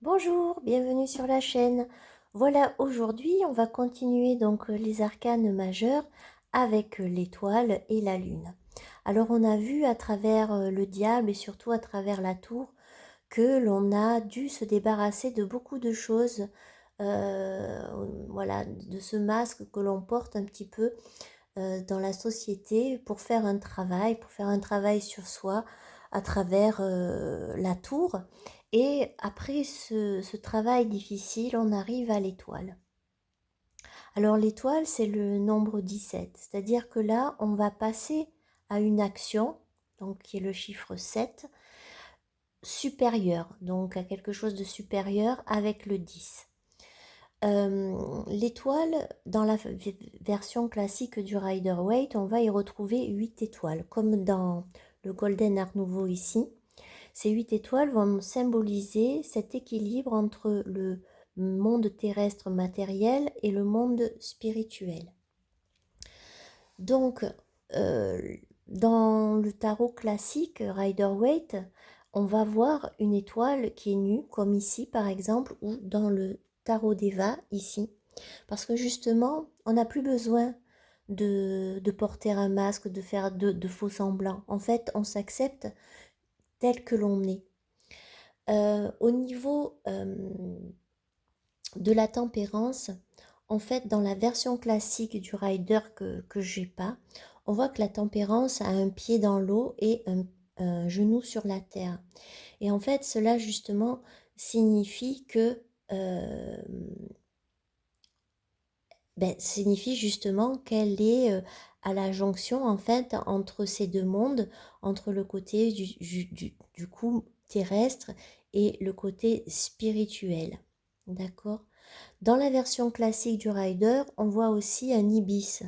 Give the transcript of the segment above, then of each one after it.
Bonjour, bienvenue sur la chaîne. Voilà, aujourd'hui, on va continuer donc les arcanes majeurs avec l'étoile et la lune. Alors, on a vu à travers le diable et surtout à travers la tour que l'on a dû se débarrasser de beaucoup de choses, voilà, de ce masque que l'on porte un petit peu dans la société pour faire un travail sur soi à travers la tour. Et après ce travail difficile, on arrive à l'étoile. Alors l'étoile, c'est le nombre 17, c'est-à-dire que là, on va passer à une action, donc qui est le chiffre 7, supérieur, donc à quelque chose de supérieur avec le 10. L'étoile, dans la version classique du Rider-Waite, on va y retrouver 8 étoiles, comme dans le Golden Art Nouveau ici. Ces 8 étoiles vont symboliser cet équilibre entre le monde terrestre matériel et le monde spirituel. Donc, dans le tarot classique Rider-Waite, on va voir une étoile qui est nue, comme ici par exemple, ou dans le tarot d'Eva, ici. Parce que justement, on n'a plus besoin de porter un masque, de faire de faux semblants. En fait, on s'accepte tel que l'on est. Au niveau de la tempérance, en fait, dans la version classique du rider que j'ai pas, on voit que la tempérance a un pied dans l'eau et un genou sur la terre. Et en fait, cela justement signifie que signifie justement qu'elle est à la jonction en fait entre ces deux mondes, entre le côté du coup terrestre et le côté spirituel. D'accord? Dans la version classique du rider, on voit aussi un ibis,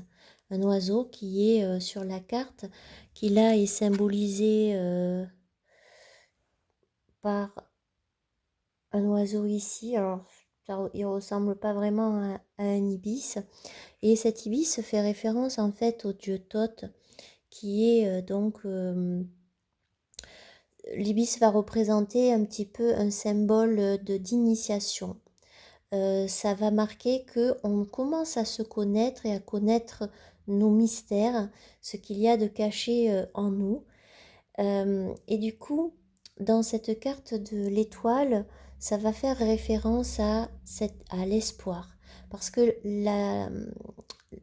un oiseau qui est sur la carte, qui là est symbolisé par un oiseau ici. Alors, il ressemble pas vraiment à un ibis. Et cet ibis fait référence en fait au dieu Thoth, qui est l'ibis va représenter un petit peu un symbole d'initiation. Ça va marquer que on commence à se connaître et à connaître nos mystères, ce qu'il y a de caché en nous. Et du coup, dans cette carte de l'étoile, ça va faire référence à l'espoir. Parce que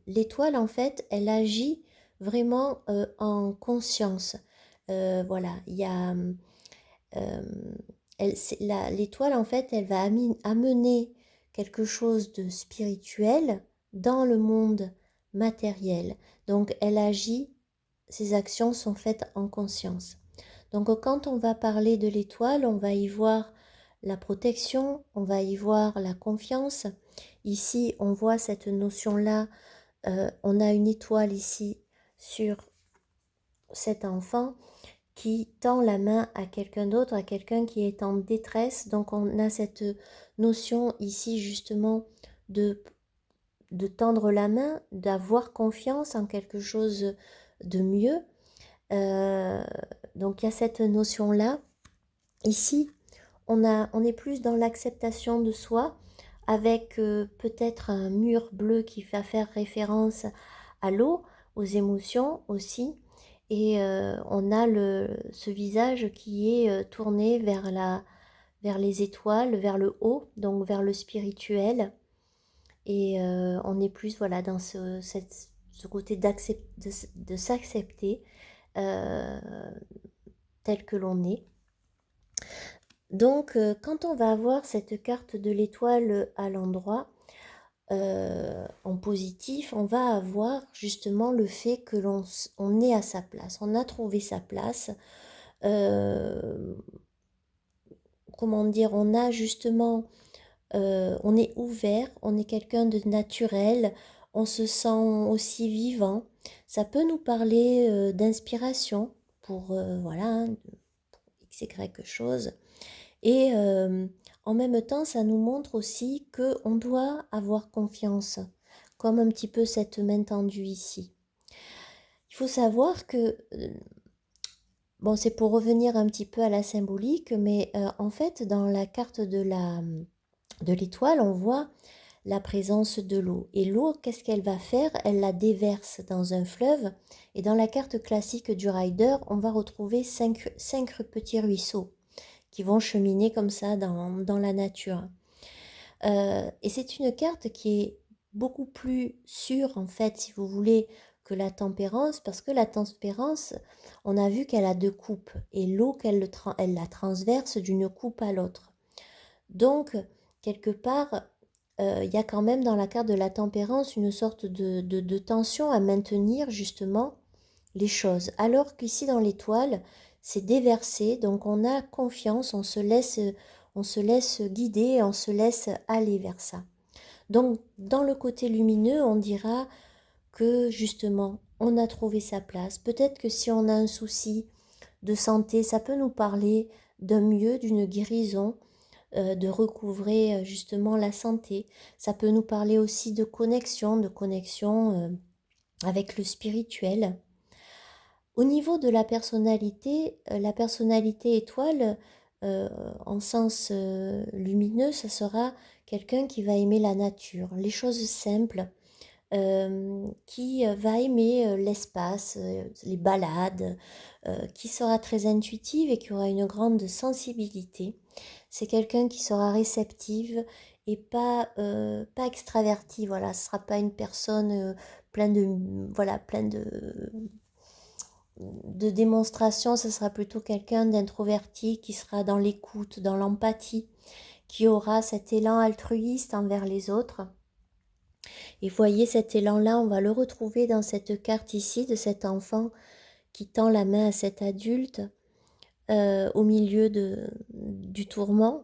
l'étoile, en fait, elle agit vraiment en conscience. Voilà, il y a... euh, l'étoile, en fait, elle va amener quelque chose de spirituel dans le monde matériel. Donc, elle agit, ses actions sont faites en conscience. Donc, quand on va parler de l'étoile, on va y voir la protection, on va y voir la confiance. Ici, on voit cette notion-là. On a une étoile ici sur cet enfant qui tend la main à quelqu'un d'autre, à quelqu'un qui est en détresse. Donc on a cette notion ici justement de, de tendre la main, d'avoir confiance en quelque chose de mieux. Euh, donc il y a cette notion-là. Ici, on est plus dans l'acceptation de soi, avec peut-être un mur bleu qui va faire référence à l'eau, aux émotions aussi. Et on a ce visage qui est tourné vers les étoiles, vers le haut, donc vers le spirituel. Et on est plus voilà, dans ce côté de s'accepter euh, tel que l'on est. Donc, quand on va avoir cette carte de l'étoile à l'endroit, en positif, on va avoir justement le fait que on est à sa place, on a trouvé sa place. Euh, comment dire, on a justement, on est ouvert, on est quelqu'un de naturel, on se sent aussi vivant. Ça peut nous parler d'inspiration pour, voilà, hein, X, Y chose. Et en même temps, ça nous montre aussi qu'on doit avoir confiance, comme un petit peu cette main tendue ici. Il faut savoir que, bon, c'est pour revenir un petit peu à la symbolique, mais en fait, dans la carte de l'étoile, on voit la présence de l'eau. Et l'eau, qu'est-ce qu'elle va faire? Elle la déverse dans un fleuve. Et dans la carte classique du rider, on va retrouver cinq petits ruisseaux qui vont cheminer comme ça dans la nature. Et c'est une carte qui est beaucoup plus sûre, en fait, si vous voulez, que la tempérance, parce que la tempérance, on a vu qu'elle a deux coupes, et l'eau, elle la transverse d'une coupe à l'autre. Donc, quelque part, il y a quand même dans la carte de la tempérance une sorte de tension à maintenir justement les choses. Alors qu'ici dans l'étoile, c'est déversé, donc on a confiance, on se laisse guider, on se laisse aller vers ça. Donc dans le côté lumineux, on dira que justement, on a trouvé sa place. Peut-être que si on a un souci de santé, ça peut nous parler d'un mieux, d'une guérison, de recouvrer justement la santé. Ça peut nous parler aussi de connexion avec le spirituel. Au niveau de la personnalité étoile, euh, en sens lumineux, ça sera quelqu'un qui va aimer la nature, les choses simples, qui va aimer l'espace, les balades, qui sera très intuitive et qui aura une grande sensibilité. C'est quelqu'un qui sera réceptive et pas extravertie. Voilà, ce ne sera pas une personne pleine de, voilà, pleine de démonstration, ce sera plutôt quelqu'un d'introverti qui sera dans l'écoute, dans l'empathie, qui aura cet élan altruiste envers les autres. Et voyez, cet élan-là, on va le retrouver dans cette carte ici de cet enfant qui tend la main à cet adulte au milieu du tourment.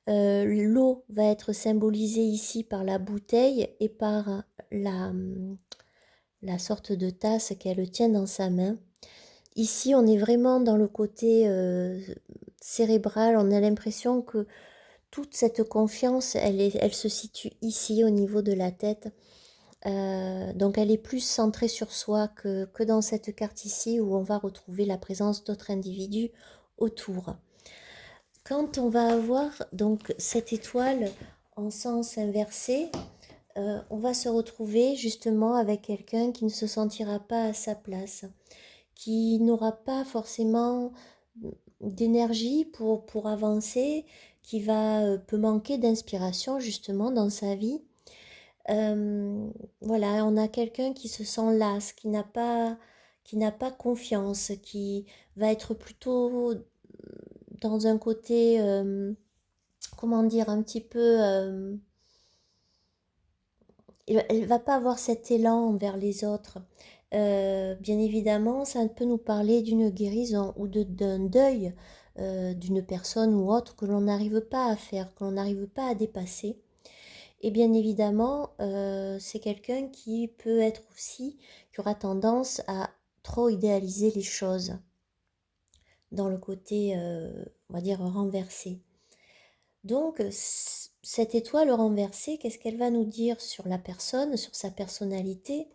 L'eau va être symbolisée ici par la bouteille et par la sorte de tasse qu'elle tient dans sa main. Ici, on est vraiment dans le côté cérébral. On a l'impression que toute cette confiance, elle se situe ici, au niveau de la tête. Donc, elle est plus centrée sur soi que dans cette carte ici, où on va retrouver la présence d'autres individus autour. Quand on va avoir donc cette étoile en sens inversé, on va se retrouver justement avec quelqu'un qui ne se sentira pas à sa place, qui n'aura pas forcément d'énergie pour avancer, qui peut manquer d'inspiration justement dans sa vie. Voilà, on a quelqu'un qui se sent las, qui n'a pas confiance, qui va être plutôt dans un côté, comment dire, un petit peu... elle va pas avoir cet élan envers les autres. Bien évidemment, ça peut nous parler d'une guérison ou d'un deuil d'une personne ou autre que l'on n'arrive pas à faire, que l'on n'arrive pas à dépasser. Et bien évidemment, c'est quelqu'un qui peut être aussi, qui aura tendance à trop idéaliser les choses dans le côté, on va dire, renversé. Donc, cette étoile renversée, qu'est-ce qu'elle va nous dire sur la personne, sur sa personnalité?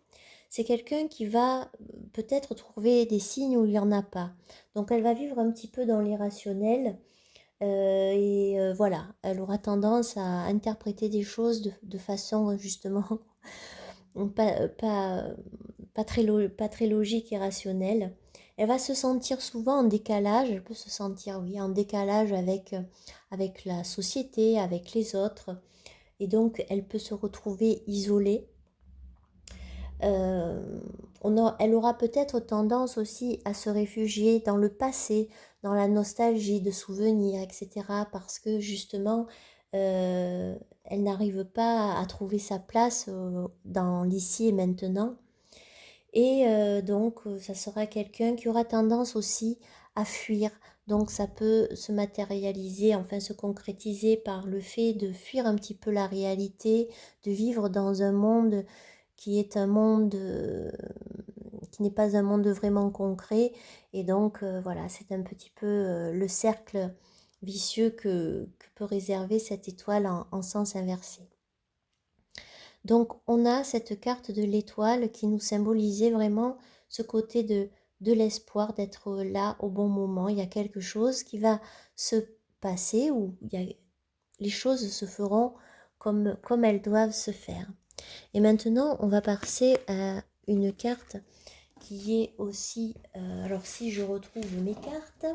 C'est quelqu'un qui va peut-être trouver des signes où il n'y en a pas. Donc, elle va vivre un petit peu dans l'irrationnel. Voilà, elle aura tendance à interpréter des choses de façon justement pas, pas, pas très logique et rationnelle. Elle va se sentir souvent en décalage, elle peut se sentir, oui, en décalage avec la société, avec les autres. Et donc, elle peut se retrouver isolée. Elle aura peut-être tendance aussi à se réfugier dans le passé, dans la nostalgie de souvenirs, etc. Parce que justement, elle n'arrive pas à trouver sa place dans l'ici et maintenant. Et donc, ça sera quelqu'un qui aura tendance aussi à fuir. Donc, ça peut se matérialiser, enfin se concrétiser par le fait de fuir un petit peu la réalité, de vivre dans un monde qui est un monde qui n'est pas un monde vraiment concret. Et donc, voilà, c'est un petit peu le cercle vicieux que peut réserver cette étoile en sens inversé. Donc, on a cette carte de l'étoile qui nous symbolisait vraiment ce côté de l'espoir d'être là au bon moment. Il y a quelque chose qui va se passer ou les choses se feront comme elles doivent se faire. Et maintenant, on va passer à une carte qui est aussi... alors si je retrouve mes cartes,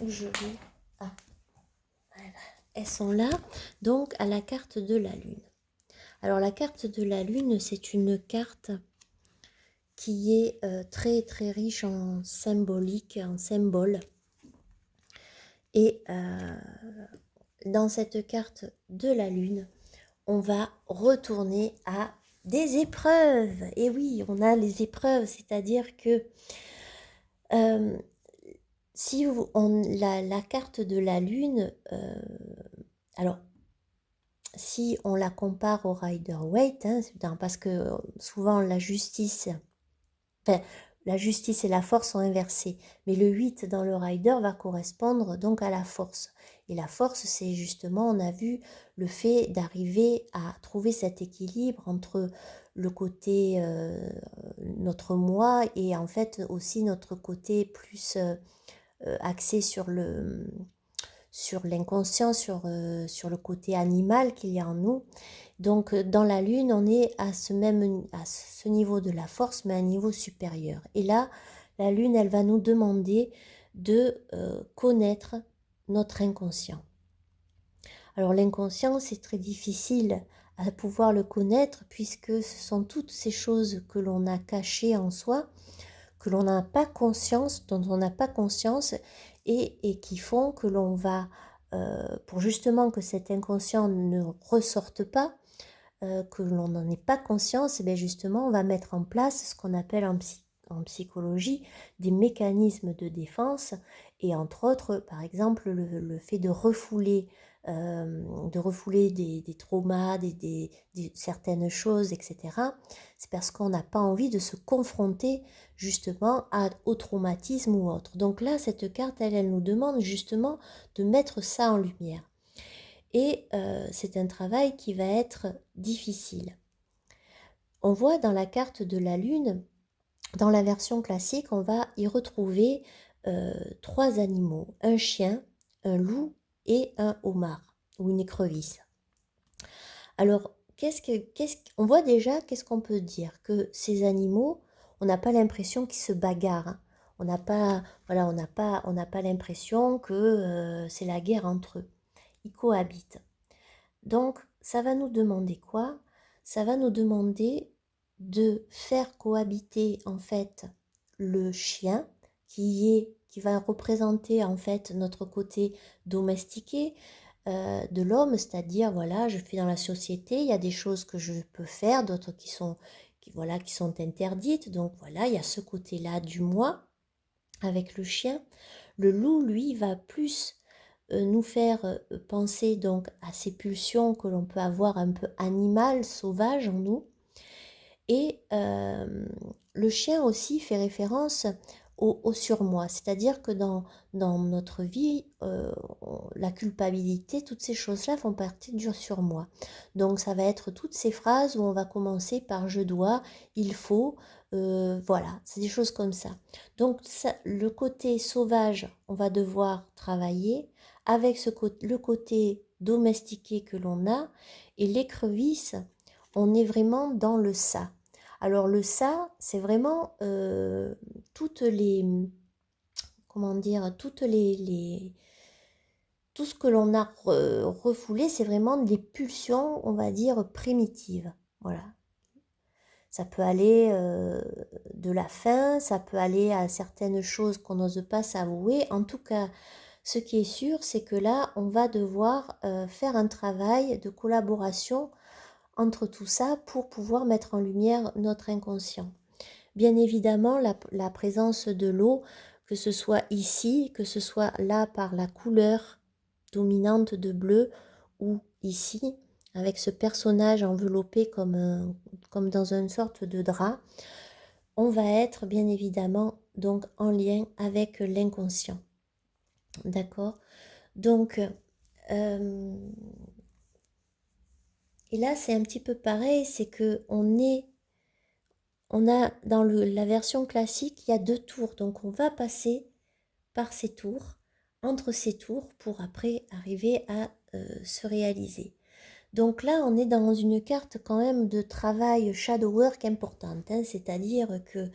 où je vais... Ah, voilà, elles sont là. Donc à la carte de la Lune. Alors la carte de la Lune, c'est une carte qui est très très riche en symbolique, en symboles. Et dans cette carte de la Lune, on va retourner à des épreuves. Et oui, on a les épreuves, c'est-à-dire que si la carte de la Lune, alors si on la compare au Rider-Waite, hein, parce que souvent la justice, enfin, la justice et la force sont inversées, mais le 8 dans le Rider va correspondre donc à la force. Et la force, c'est justement, on a vu, le fait d'arriver à trouver cet équilibre entre le côté, notre moi, et en fait aussi notre côté plus axé sur l'inconscient, sur le côté animal qu'il y a en nous. Donc dans la Lune, on est à ce niveau de la force, mais à un niveau supérieur. Et là, la Lune, elle va nous demander de connaître notre inconscient. Alors l'inconscient, c'est très difficile à pouvoir le connaître puisque ce sont toutes ces choses que l'on a cachées en soi, que l'on n'a pas conscience, dont on n'a pas conscience et qui font que l'on va, pour justement que cet inconscient ne ressorte pas, que l'on n'en ait pas conscience, et bien justement, on va mettre en place ce qu'on appelle en psychologie des mécanismes de défense, et entre autres, par exemple, le fait de refouler des traumas, certaines choses, etc. C'est parce qu'on n'a pas envie de se confronter justement au traumatisme ou autre. Donc là, cette carte, elle nous demande justement de mettre ça en lumière. Et c'est un travail qui va être difficile. On voit dans la carte de la Lune, dans la version classique, on va y retrouver 3 animaux, un chien, un loup et un homard ou une écrevisse. Alors, on voit déjà, qu'est-ce qu'on peut dire? Que ces animaux, on n'a pas l'impression qu'ils se bagarrent, hein. On n'a pas, voilà, on n'a pas l'impression que c'est la guerre entre eux. Ils cohabitent. Donc, ça va nous demander quoi? Ça va nous demander de faire cohabiter en fait le chien qui va représenter en fait notre côté domestiqué de l'homme, c'est-à-dire voilà, je fais dans la société, il y a des choses que je peux faire, d'autres voilà, qui sont interdites. Donc voilà, il y a ce côté-là du moi avec le chien. Le loup, lui, va plus nous faire penser donc à ces pulsions que l'on peut avoir un peu animales, sauvages en nous. Et le chien aussi fait référence au surmoi, c'est-à-dire que dans notre vie, la culpabilité, toutes ces choses-là font partie du surmoi. Donc ça va être toutes ces phrases où on va commencer par je dois, il faut, voilà, c'est des choses comme ça. Donc ça, le côté sauvage, on va devoir travailler avec le côté domestiqué que l'on a, et l'écrevisse, on est vraiment dans le ça. Alors le ça, c'est vraiment toutes les, comment dire, tout ce que l'on a refoulé, c'est vraiment des pulsions, on va dire, primitives. Voilà. Ça peut aller de la faim, ça peut aller à certaines choses qu'on n'ose pas s'avouer. En tout cas, ce qui est sûr, c'est que là, on va devoir faire un travail de collaboration entre tout ça pour pouvoir mettre en lumière notre inconscient. Bien évidemment, la présence de l'eau, que ce soit ici, que ce soit là par la couleur dominante de bleu, ou ici, avec ce personnage enveloppé comme dans une sorte de drap, on va être bien évidemment donc en lien avec l'inconscient. D'accord? Donc, et là c'est un petit peu pareil, c'est que on est on a dans la version classique, il y a 2 tours. Donc on va passer par ces tours, entre ces tours, pour après arriver à se réaliser. Donc là, on est dans une carte quand même de travail shadow work importante, hein, c'est-à-dire que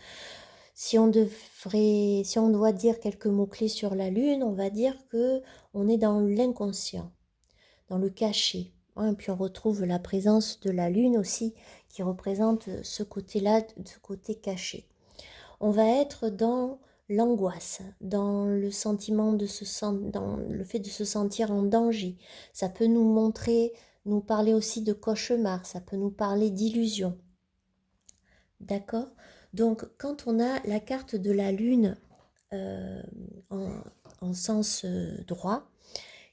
si on doit dire quelques mots-clés sur la Lune, on va dire que on est dans l'inconscient, dans le caché, hein. Puis on retrouve la présence de la Lune aussi, qui représente ce côté-là, ce côté caché. On va être dans l'angoisse, dans le sentiment dans le fait de se sentir en danger. Ça peut nous parler aussi de cauchemar, ça peut nous parler d'illusion. D'accord? Donc, quand on a la carte de la Lune euh, en, en sens droit,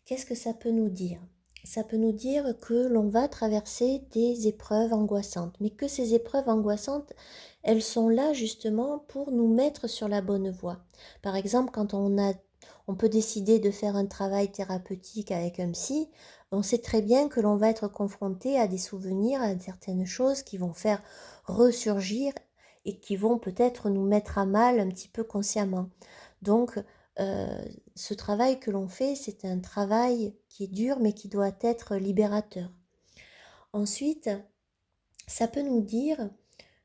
qu'est-ce que ça peut nous dire? Ça peut nous dire que l'on va traverser des épreuves angoissantes, mais que ces épreuves angoissantes, elles sont là justement pour nous mettre sur la bonne voie. Par exemple, quand on peut décider de faire un travail thérapeutique avec un psy, on sait très bien que l'on va être confronté à des souvenirs, à certaines choses qui vont faire ressurgir et qui vont peut-être nous mettre à mal un petit peu consciemment. Donc, ce travail que l'on fait, c'est un travail qui est dur, mais qui doit être libérateur. Ensuite, ça peut nous dire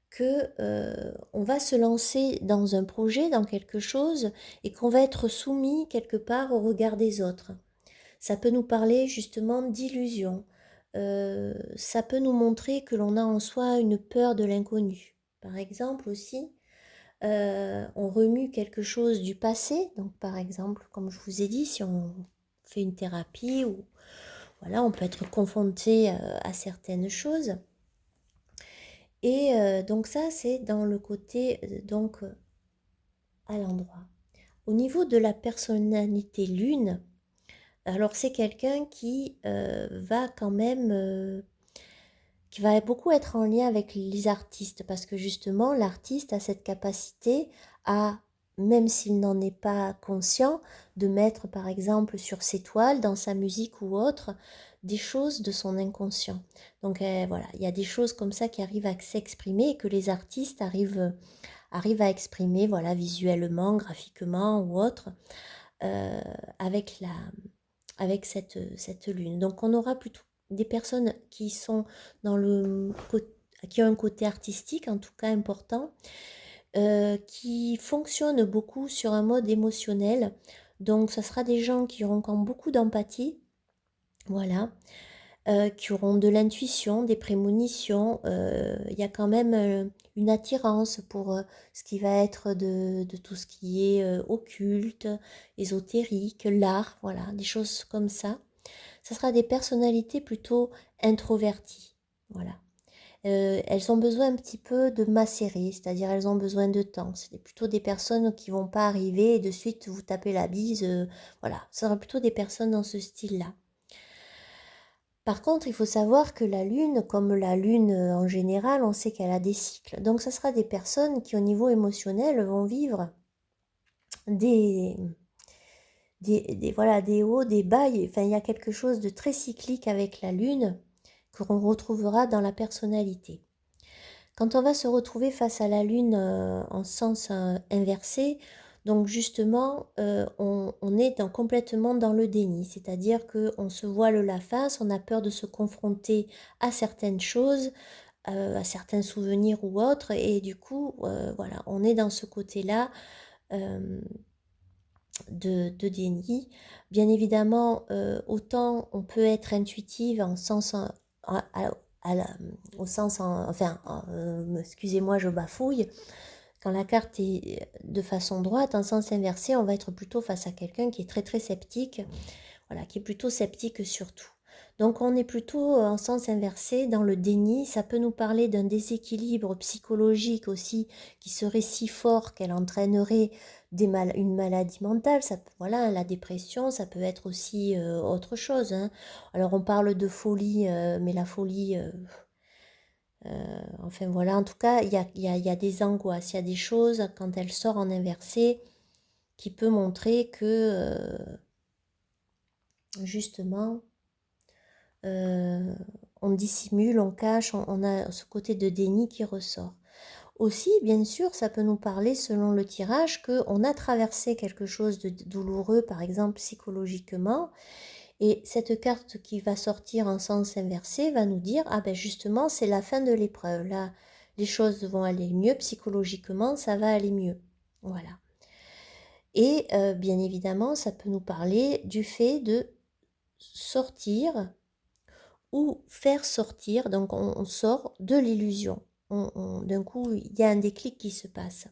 que on va se lancer dans un projet, dans quelque chose, et qu'on va être soumis quelque part au regard des autres. Ça peut nous parler justement d'illusion. Ça peut nous montrer que l'on a en soi une peur de l'inconnu. Par exemple aussi, on remue quelque chose du passé. Donc par exemple, comme je vous ai dit, si on fait une thérapie ou voilà, on peut être confronté à certaines choses. Et donc ça, c'est dans le côté donc à l'endroit. Au niveau de la personnalité lune, alors c'est quelqu'un qui va quand même qui va beaucoup être en lien avec les artistes, parce que justement, l'artiste a cette capacité à, même s'il n'en est pas conscient, de mettre par exemple sur ses toiles, dans sa musique ou autre, des choses de son inconscient. Donc voilà, il y a des choses comme ça qui arrivent à s'exprimer et que les artistes arrivent à exprimer, voilà, visuellement, graphiquement ou autre, euh, avec avec cette lune. Donc on aura plutôt des personnes qui sont dans qui ont un côté artistique en tout cas important, qui fonctionnent beaucoup sur un mode émotionnel. Donc ça sera des gens qui auront quand même beaucoup d'empathie, voilà, qui auront de l'intuition, des prémonitions. Il y a quand même une attirance pour ce qui va être de tout ce qui est occulte, ésotérique, l'art, voilà, des choses comme ça. Ça sera des personnalités plutôt introverties, voilà. Elles ont besoin un petit peu de macérer, c'est-à-dire elles ont besoin de temps. C'est plutôt des personnes qui vont pas arriver et de suite vous taper la bise, voilà. Ça sera plutôt des personnes dans ce style-là. Par contre, il faut savoir que la Lune, comme la Lune en général, on sait qu'elle a des cycles. Donc, ça sera des personnes qui, au niveau émotionnel, vont vivre des, voilà, des hauts, des bas. Enfin, il y a quelque chose de très cyclique avec la Lune que l'on retrouvera dans la personnalité. Quand on va se retrouver face à la Lune en sens inversé, donc justement, on est complètement dans le déni, c'est-à-dire qu'on se voile la face, on a peur de se confronter à certaines choses, à certains souvenirs ou autres, et du coup, voilà, on est dans ce côté-là euh, de déni. Bien évidemment, autant on peut être intuitive en sens au sens enfin, excusez-moi, je bafouille. Quand la carte est de façon droite, en sens inversé, on va être plutôt face à quelqu'un qui est très très sceptique, voilà, qui est plutôt sceptique sur tout. Donc on est plutôt en sens inversé dans le déni. Ça peut nous parler d'un déséquilibre psychologique aussi qui serait si fort qu'elle entraînerait une maladie mentale. Voilà, la dépression, ça peut être aussi autre chose, hein. Alors on parle de folie, mais la folie, enfin voilà, en tout cas, il y a des angoisses, il y a des choses quand elle sort en inversé qui peut montrer que justement on dissimule, on cache, on a ce côté de déni qui ressort. Aussi, bien sûr, ça peut nous parler selon le tirage qu'on a traversé quelque chose de douloureux, par exemple psychologiquement, et cette carte qui va sortir en sens inversé va nous dire, ah ben justement, c'est la fin de l'épreuve. Là, les choses vont aller mieux, psychologiquement, ça va aller mieux. Voilà. Et bien évidemment, ça peut nous parler du fait de sortir ou faire sortir, donc on sort de l'illusion. D'un coup, il y a un déclic qui se passe.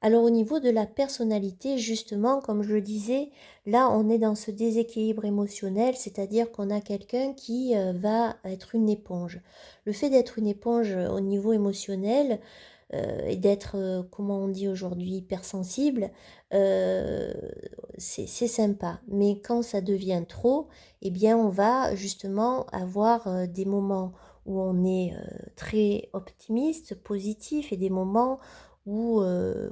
Alors au niveau de la personnalité, justement, comme je le disais, là on est dans ce déséquilibre émotionnel, c'est-à-dire qu'on a quelqu'un qui va être une éponge. Le fait d'être une éponge au niveau émotionnel et d'être, comment on dit aujourd'hui, hypersensible, euh, c'est sympa. Mais quand ça devient trop, eh bien on va justement avoir des moments où on est très optimiste, positif, et des moments où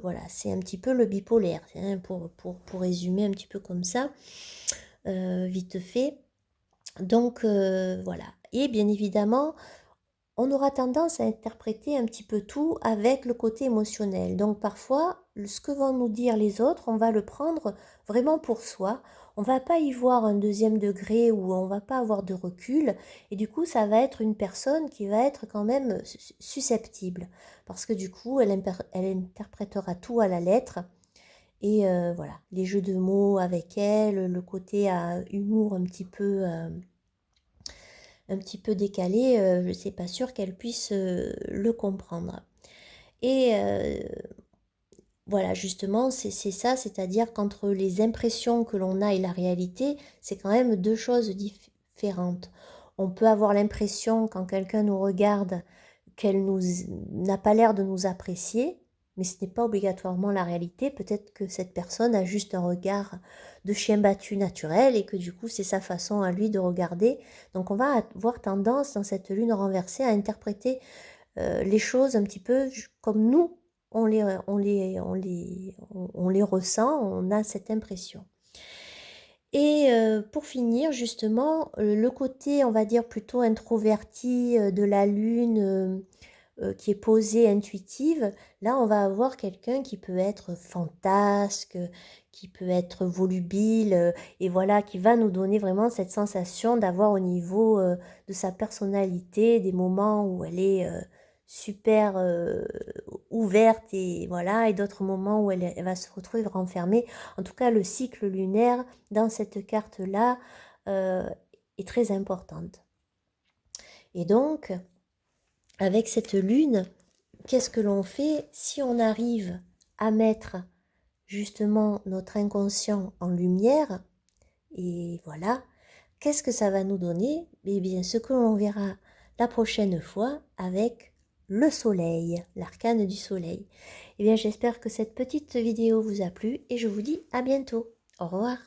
voilà, c'est un petit peu le bipolaire, hein, pour résumer un petit peu comme ça, vite fait. Donc voilà. Et bien évidemment, on aura tendance à interpréter un petit peu tout avec le côté émotionnel. Donc parfois, ce que vont nous dire les autres, on va le prendre vraiment pour soi. On va pas y voir un deuxième degré ou on va pas avoir de recul. Et du coup, ça va être une personne qui va être quand même susceptible. Parce que du coup, elle interprétera tout à la lettre. Et voilà, les jeux de mots avec elle, le côté à humour un petit peu décalé, je ne suis pas sûre qu'elle puisse le comprendre. Et voilà, justement, c'est ça, c'est-à-dire qu'entre les impressions que l'on a et la réalité, c'est quand même deux choses différentes. On peut avoir l'impression, quand quelqu'un nous regarde, qu'elle n'a pas l'air de nous apprécier, mais ce n'est pas obligatoirement la réalité. Peut-être que cette personne a juste un regard de chien battu naturel et que du coup, c'est sa façon à lui de regarder. Donc, on va avoir tendance, dans cette lune renversée, à interpréter les choses un petit peu comme nous, on les ressent, on a cette impression. Et pour finir, justement, le côté, on va dire, plutôt introverti de la lune, qui est posée, intuitive, là, on va avoir quelqu'un qui peut être fantasque, qui peut être volubile, et voilà, qui va nous donner vraiment cette sensation d'avoir au niveau de sa personnalité des moments où elle est super ouverte, et voilà, et d'autres moments où elle va se retrouver renfermée. En tout cas, le cycle lunaire dans cette carte-là est très importante. Et donc, avec cette lune, qu'est-ce que l'on fait si on arrive à mettre justement notre inconscient en lumière? Et voilà, qu'est-ce que ça va nous donner? Eh bien, ce que l'on verra la prochaine fois avec le soleil, l'arcane du soleil. Eh bien, j'espère que cette petite vidéo vous a plu et je vous dis à bientôt. Au revoir.